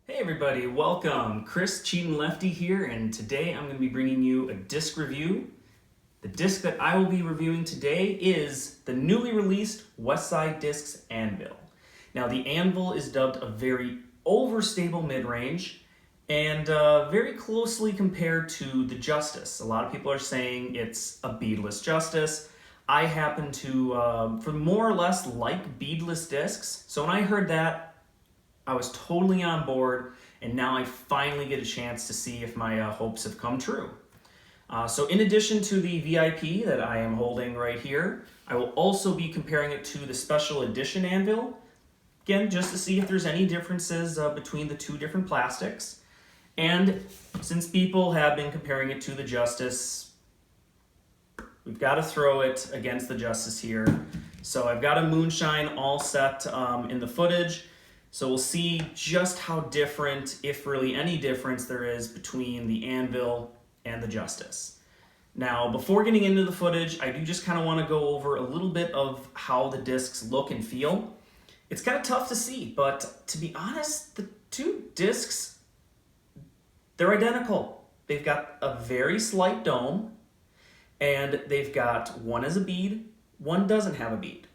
Hey everybody, welcome. Chris Cheatin' Lefty here, and today I'm going to be bringing you a disc review. The disc that I will be reviewing today is the newly released Westside Discs Anvil. Now the Anvil is dubbed a very overstable mid-range and very closely compared to the Justice. A lot of people are saying it's a beadless Justice. I happen to, for more or less, like beadless discs, so when I heard that, I was totally on board, and now I finally get a chance to see if my hopes have come true. So in addition to the VIP that I am holding right here, I will also be comparing it to the Special Edition Anvil, again, just to see if there's any differences between the two different plastics. And since people have been comparing it to the Justice, we've got to throw it against the Justice here. So I've got a moonshine all set in the footage. So we'll see just how different, if really any difference, there is between the Anvil and the Justice. Now, before getting into the footage, I do just kind of want to go over a little bit of how the discs look and feel. It's kind of tough to see, but to be honest, the two discs, they're identical. They've got a very slight dome, and they've got one as a bead, one doesn't have a bead.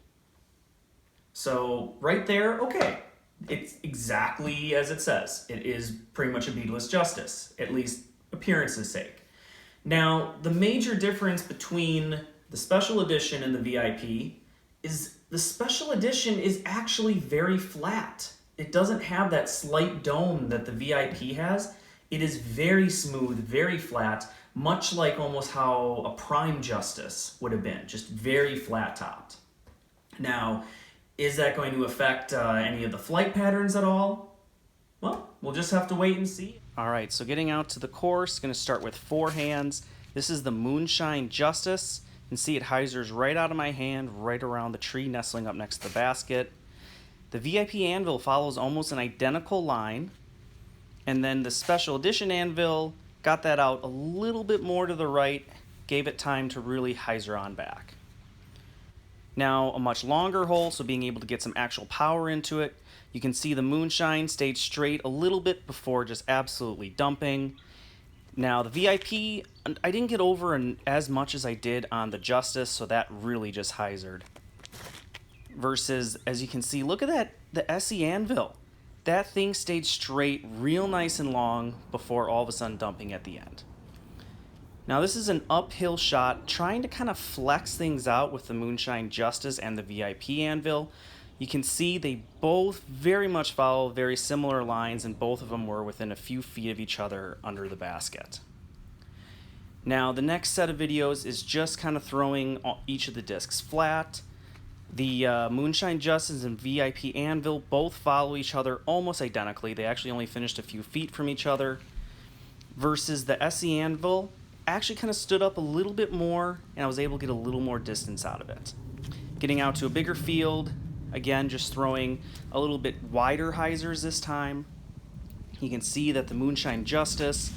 So right there, okay. It's exactly as it says. It is pretty much a beadless Justice, at least appearance's sake. Now, the major difference between the Special Edition and the VIP is the Special Edition is actually very flat. It doesn't have that slight dome that the VIP has. It is very smooth, very flat, much like almost how a Prime Justice would have been, just very flat topped. Now, is that going to affect any of the flight patterns at all? Well, we'll just have to wait and see. All right, so getting out to the course, going to start with four hands. This is the Moonshine Justice. You can see it hyzers right out of my hand, right around the tree, nestling up next to the basket. The VIP Anvil follows almost an identical line, and then the Special Edition Anvil got that out a little bit more to the right, gave it time to really hyzer on back. Now a much longer hole, so being able to get some actual power into it. You can see the Moonshine stayed straight a little bit before just absolutely dumping. Now the VIP, I didn't get over as much as I did on the Justice, so that really just hyzered. Versus, as you can see, look at that, the SE Anvil. That thing stayed straight real nice and long before all of a sudden dumping at the end. Now this is an uphill shot, trying to kind of flex things out with the Moonshine Justice and the VIP Anvil. You can see they both very much follow very similar lines, and both of them were within a few feet of each other under the basket. Now the next set of videos is just kind of throwing each of the discs flat. The Moonshine Justice and VIP Anvil both follow each other almost identically. They actually only finished a few feet from each other. Versus the SE Anvil actually kind of stood up a little bit more, and I was able to get a little more distance out of it. Getting out to a bigger field, again just throwing a little bit wider hyzers this time. You can see that the Moonshine Justice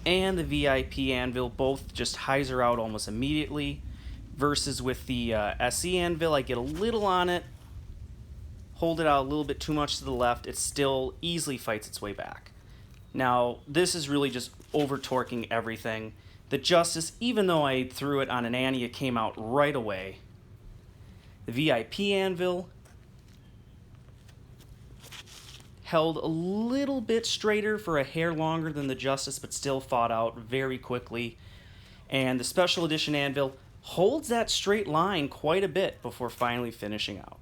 and the VIP Anvil both just hyzer out almost immediately, versus with the SE Anvil I get a little on it, hold it out a little bit too much to the left, it still easily fights its way back. Now this is really just over torquing everything. The Justice, even though I threw it on an ante, it came out right away. The VIP Anvil held a little bit straighter for a hair longer than the Justice, but still fought out very quickly. And the Special Edition Anvil holds that straight line quite a bit before finally finishing out.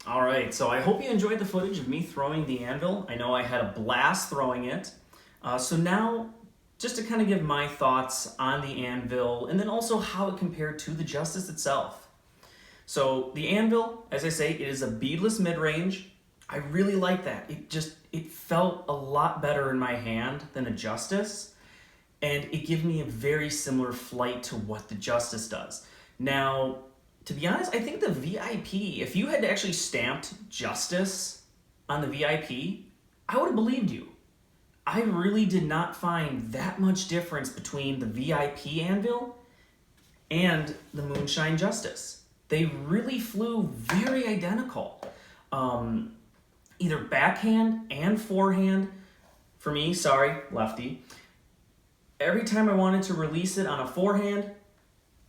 All right, so I hope you enjoyed the footage of me throwing the Anvil. I know I had a blast throwing it. So now, just to kind of give my thoughts on the Anvil, and then also how it compared to the Justice itself. So the Anvil, as I say, it is a beadless mid-range. I really like that. It felt a lot better in my hand than a Justice, and it gave me a very similar flight to what the Justice does. Now, to be honest, I think the VIP, if you had actually stamped Justice on the VIP, I would have believed you. I really did not find that much difference between the VIP Anvil and the Moonshine Justice. They really flew very identical. either backhand and forehand, for me, sorry, lefty, every time I wanted to release it on a forehand,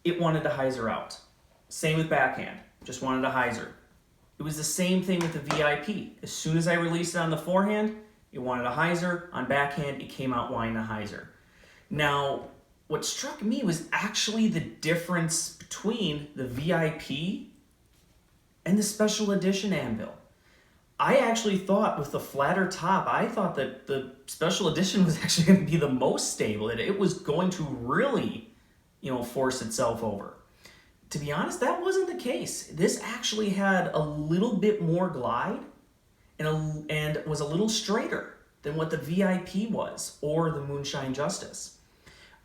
it wanted to hyzer out. Same with backhand, just wanted to hyzer. It was the same thing with the VIP. As soon as I released it on the forehand, it wanted a hyzer. On backhand, it came out wanting a hyzer. Now, what struck me was actually the difference between the VIP and the special edition Anvil. I actually thought with the flatter top, I thought that the special edition was actually going to be the most stable. It was going to really, force itself over. To be honest, that wasn't the case. This actually had a little bit more glide and was a little straighter than what the VIP was or the Moonshine Justice.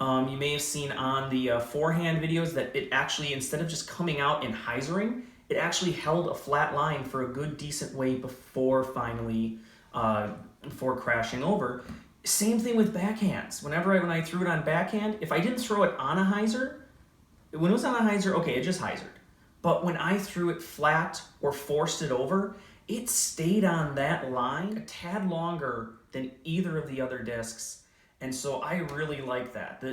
You may have seen on the forehand videos that it actually, instead of just coming out and hyzering, it actually held a flat line for a good decent way before finally, before crashing over. Same thing with backhands. When I threw it on backhand, if I didn't throw it on a hyzer, when it was on a hyzer, okay, it just hyzered. But when I threw it flat or forced it over, it stayed on that line a tad longer than either of the other discs. And so I really like that.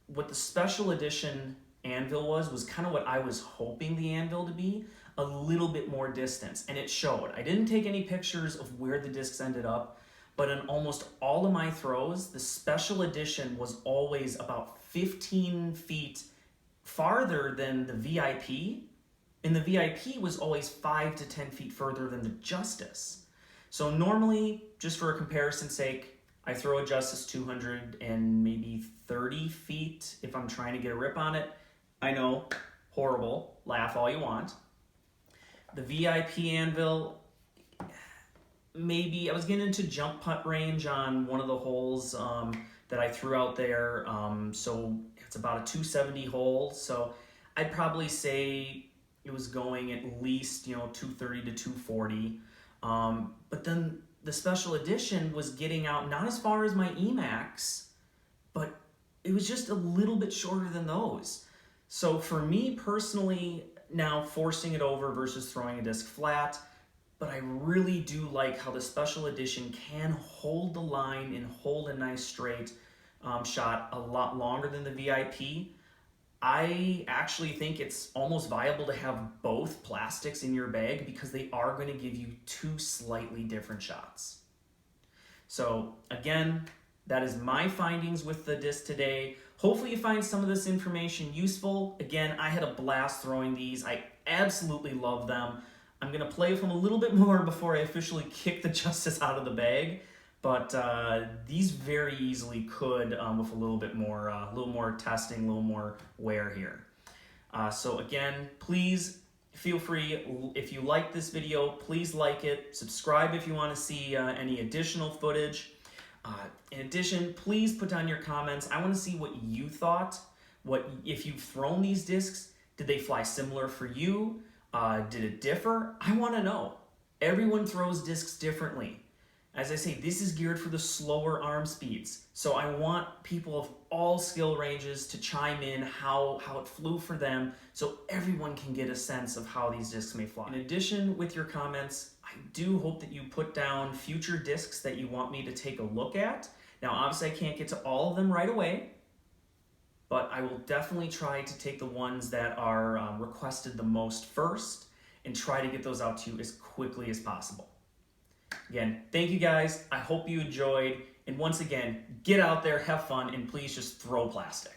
What the special edition Anvil was kind of what I was hoping the Anvil to be, a little bit more distance, and it showed. I didn't take any pictures of where the discs ended up, but in almost all of my throws, the special edition was always about 15 feet farther than the VIP, and the VIP was always 5 to 10 feet further than the Justice. So normally, just for a comparison's sake, I throw a Justice 200 and maybe 30 feet if I'm trying to get a rip on it. I know, horrible, laugh all you want. The VIP Anvil, maybe I was getting into jump putt range on one of the holes that I threw out there. So it's about a 270 hole. So I'd probably say it was going at least, 230 to 240. But then the special edition was getting out not as far as my Emax, but it was just a little bit shorter than those. So for me personally, now forcing it over versus throwing a disc flat, but I really do like how the special edition can hold the line and hold a nice straight shot a lot longer than the VIP. I actually think it's almost viable to have both plastics in your bag because they are going to give you two slightly different shots. So again, that is my findings with the disc today. Hopefully you find some of this information useful. Again, I had a blast throwing these. I absolutely love them. I'm going to play with them a little bit more before I officially kick the Justice out of the bag. But these very easily could with a little more testing, a little more wear here. So again, please feel free, if you like this video, please like it. Subscribe if you want to see any additional footage. In addition, please put down your comments. I want to see what you thought. If you've thrown these discs, did they fly similar for you? Did it differ? I want to know. Everyone throws discs differently. As I say, this is geared for the slower arm speeds. So I want people of all skill ranges to chime in how it flew for them so everyone can get a sense of how these discs may fly. In addition, with your comments, I do hope that you put down future discs that you want me to take a look at. Now, obviously, I can't get to all of them right away, but I will definitely try to take the ones that are requested the most first and try to get those out to you as quickly as possible. Again, thank you guys. I hope you enjoyed. And once again, get out there, have fun, and please just throw plastic.